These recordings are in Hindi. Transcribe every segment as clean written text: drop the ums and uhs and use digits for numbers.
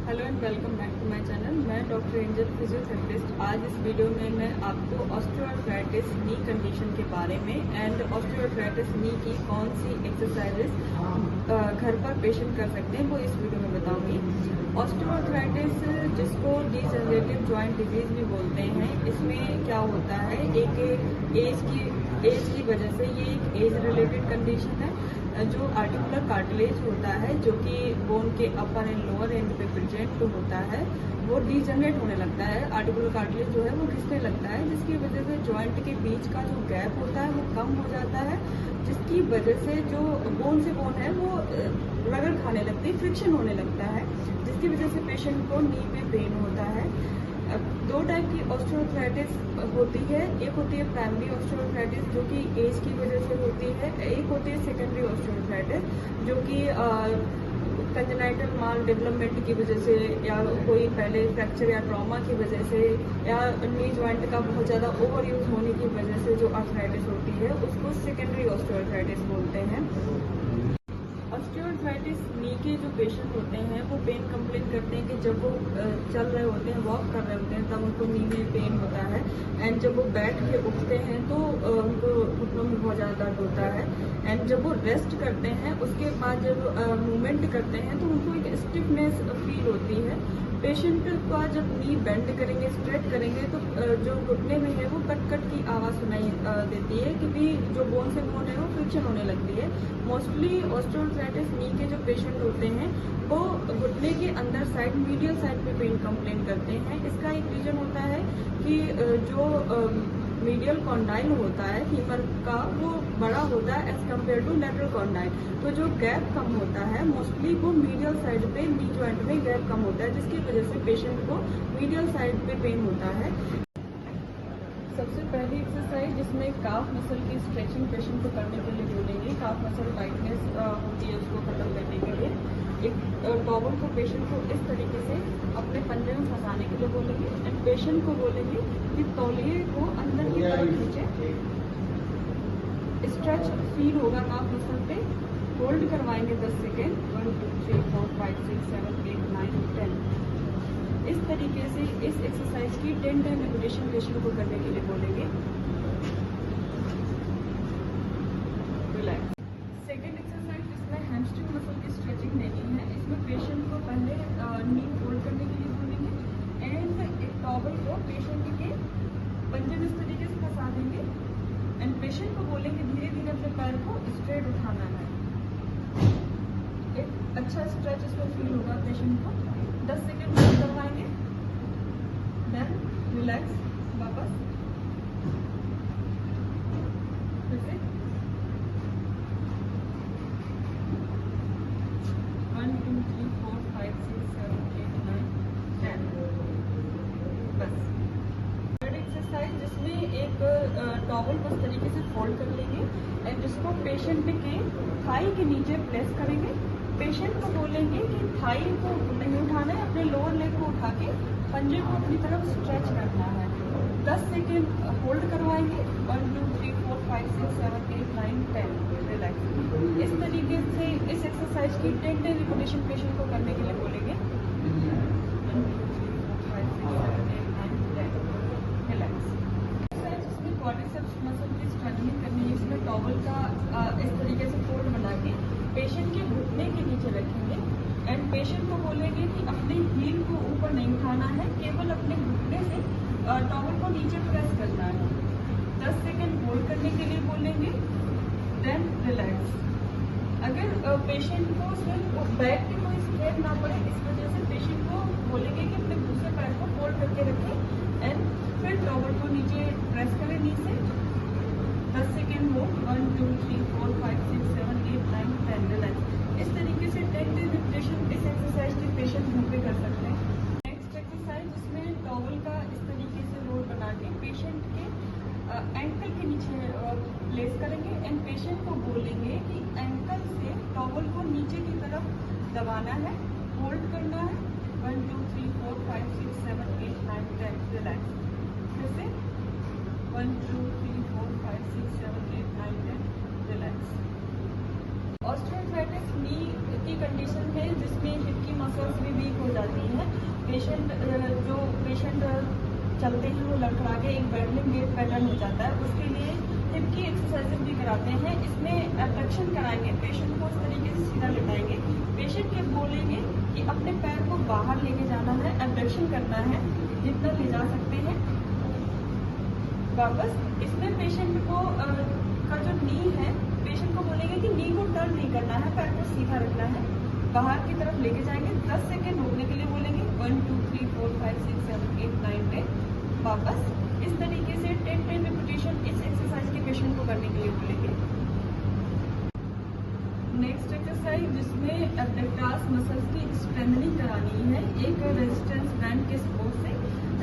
Hello and welcome back to my channel. मैं डॉक्टर एंजल फिजियोथेरेपिस्ट। आज इस वीडियो में मैं आपको ऑस्टियोआर्थराइटिस नी कंडीशन के बारे में एंड ऑस्टियोआर्थराइटिस नी की कौन सी एक्सरसाइजेस घर पर पेशेंट कर सकते हैं वो इस वीडियो में बताऊंगी। ऑस्टियोआर्थराइटिस जिसको डीजनरेटिव जॉइंट डिजीज भी बोलते हैं, इसमें क्या होता है, एक एज की वजह से ये एक एज रिलेटेड कंडीशन है। जो आर्टिकुलर कार्टिलेज होता है जो कि बोन के अपर एंड लोअर एंड पे प्रेजेंट होता है वो डीजनरेट होने लगता है। आर्टिकुलर कार्टिलेज जो है वो घिसने लगता है, जिसकी वजह से जॉइंट के बीच का जो गैप होता है वो कम हो जाता है, जिसकी वजह से जो बोन से बोन है वो रगड़ खाने लगती है, फ्रिक्शन होने लगता है, जिसकी वजह से पेशेंट को नी में पेन होता है। दो टाइप की ऑस्टियोआर्थराइटिस होती है। एक होती है प्राइमरी ऑस्टियोआर्थराइटिस जो कि एज की वजह से होती है। एक होती है सेकेंडरी ऑस्टियोआर्थराइटिस जो कि कंजेनाइटल माल डेवलपमेंट की वजह से या कोई पहले फ्रैक्चर या ट्रॉमा की वजह से या नी जॉइंट का बहुत ज़्यादा ओवर यूज होने की वजह से जो आर्थराइटिस होती है उसको सेकेंडरी ऑस्टियोआर्थराइटिस बोलते हैं। ऑस्टियोआर्थराइटिस नी के जो पेशेंट होते हैं वो पेन कंप्लेन करते हैं कि जब वो चल रहे होते हैं, वॉक कर रहे होते हैं, तब उनको नी में पेन होता है। एंड जब वो बैठ के उठते हैं तो उनको घुटनों में बहुत ज़्यादा दर्द होता है। एंड जब वो रेस्ट करते हैं उसके बाद जब मूवमेंट करते हैं तो उनको एक स्टिफनेस फील होती है। पेशेंट का जब नी बेंड करेंगे, स्ट्रेच करेंगे तो जो घुटने में है वो कट कट की आवाज़ सुनाई देती है, क्योंकि जो बोन से बोन है वो फ्रिक्शन होने लगती है। मोस्टली ऑस्टियोआर्थराइटिस नी के जो पेशेंट होते हैं वो घुटने के अंदर साइड, मीडियल साइड पे पेन कंप्लेन करते हैं। इसका एक रीजन होता है कि जो मीडियल कॉन्डाइल होता है फीमर का वो बड़ा होता है as compared to lateral condyle, तो जो गैप कम होता है मोस्टली वो मीडियल साइड पे नी जॉइंट में गैप कम होता है, जिसकी वजह से पेशेंट को मीडियल साइड पे पेन होता है। सबसे पहली एक्सरसाइज जिसमें काफ मसल की स्ट्रेचिंग पेशेंट को करने के लिए बोलेंगे। काफ मसल टाइटनेस होती है उसको खत्म करने के लिए एक टॉवल को पेशेंट को इस तरीके से अपने पंजे में फंसाने के लिए बोलेंगे एंड पेशेंट को बोलेंगे कि तौलिए को अंदर की तरफ खींचे। स्ट्रेच फील होगा काफ मसल पे। होल्ड करवाएंगे 10 सेकेंड। 1 2 3 4 5 6 7 8 9 10। इस तरीके से इस एक्सरसाइज की 10 टाइम रिपीटेशन पेशेंट को करने के लिए बोलेंगे। रिलैक्स। सेकेंड एक्सरसाइज जिसमें हैमस्ट्रिंग मसल की स्ट्रेचिंग देनी है, इसमें पेशेंट को पहले नी होल्ड करने के लिए बोलेंगे एंड एक टॉवल को पेशेंट के पंजे में इस तरीके से फंसा देंगे एंड पेशेंट को बोलेंगे धीरे धीरे अपने पैर को स्ट्रेट उठाना है। एक अच्छा स्ट्रेच इसमें फील होगा पेशेंट को। 10 सेकेंड होल्ड करवाएंगे, देन रिलैक्स वापस। फिर से 1 2 3 4 5 6 7 8 9 10। बस। थर्ड एक्सरसाइज जिसमें एक टॉवल को इस तरीके से फोल्ड कर लेंगे एंड जिसको पेशेंट के थाई के नीचे प्लेस करेंगे। पेशेंट को बोलेंगे कि थाई को नहीं उठाना है, अपने लोअर लेग को उठा के पंजे को अपनी तरफ स्ट्रेच करना है। 10 सेकेंड होल्ड करवाएंगे। 1 2 3 4 5 6 7 8 9 10। रिलैक्स। इस तरीके से इस एक्सरसाइज की 10 टाइम रिपीटेशन पेशेंट को करने के लिए बोलेंगे। 1 2 3 4 5 6 7 8 9 10। रिलैक्स। जिसमें क्वाड्रिसेप्स मसल की स्ट्रेचनिंग करनी है, इसमें टॉवल का इस तरीके से फोल्ड बना के पेशेंट के घुटने के नीचे रखेंगे एंड पेशेंट को बोलेंगे कि अपने हील को ऊपर नहीं उठाना है, केवल अपने घुटने से टॉवल को नीचे प्रेस करना है। 10 सेकेंड होल्ड करने के लिए बोलेंगे, देन रिलैक्स। अगर पेशेंट को सिर्फ बैक की कोई स्ट्रेन ना पड़े, इस वजह से पेशेंट को बोलेंगे कि अपने दूसरे पैर को फोल्ड करके रखें एंड फिर टॉवल को नीचे प्रेस करें नीचे। 10 सेकेंड हो। 1 2 3 4 5 6 7 8 9 10। रिलैक्स। इस तरीके से 10 रिपीटेशन इस एक्सरसाइज के पेशेंट घर पे कर सकते हैं। नेक्स्ट एक्सरसाइज जिसमें टॉवल का इस तरीके से रोल बना के पेशेंट के एंकल के नीचे प्लेस करेंगे एंड पेशेंट को बोलेंगे कि एंकल से टॉवल को नीचे की तरफ दबाना है, होल्ड करना है। 1 2 3 4 5 6 7 8 9 10। रिलैक्स। फिर से 1 2 3 4 5 6 7 8 9 10। रिलैक्स। ऑस्टियोआर्थराइटिस नी की कंडीशन है जिसमें हिप की मसल्स भी वीक हो जाती है। जाती है। पेशेंट जो पेशेंट चलते हैं वो लड़खड़ा के एक बेडलिंग गेट पैटर्न हो जाता है, उसके लिए हिप की एक्सरसाइजेज भी कराते हैं। इसमें एब्डक्शन कराएंगे, पेशेंट को इस तरीके से सीधा लेटाएंगे, पेशेंट के बोलेंगे कि अपने पैर को बाहर लेके जाना है, एब्डक्शन करना है, जितना ले जा सकते हैं वापस। इसमें पेशेंट को का जो नी है, पेशेंट को बोलेंगे कि नी को टर्न नहीं करना है, पैर को सीधा रखना है, बाहर की तरफ लेके जाएंगे, 10 सेकेंड रोकने के लिए बोलेंगे, 1 2 3 4 5 6 7 8 9 10 वापस। इस तरीके से 10 रिपीटेशन इस एक्सरसाइज के पेशेंट को करने के लिए बोलेंगे। नेक्स्ट एक्सरसाइज जिसमें एब्डक्टास मसल्स की स्ट्रेंथनिंग करानी है, एक रेजिस्टेंस बैंड के सपोर्ट से।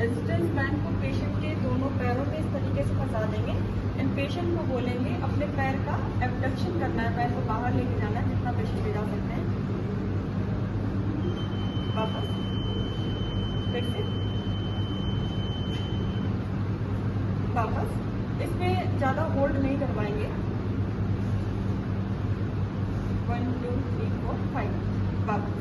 रेजिस्टेंस बैंड को पेशेंट के दोनों पैरों में इस तरीके से फंसा देंगे एंड पेशेंट को बोलेंगे अपने पैर का एब्डक्शन करना है, पैर को बाहर लेके जाना है, जितना पेशेंट ले जा सकते हैं वापस। फिर से वापस। इसमें ज़्यादा होल्ड नहीं करवाएंगे। 1 2 3 4 5 वापस।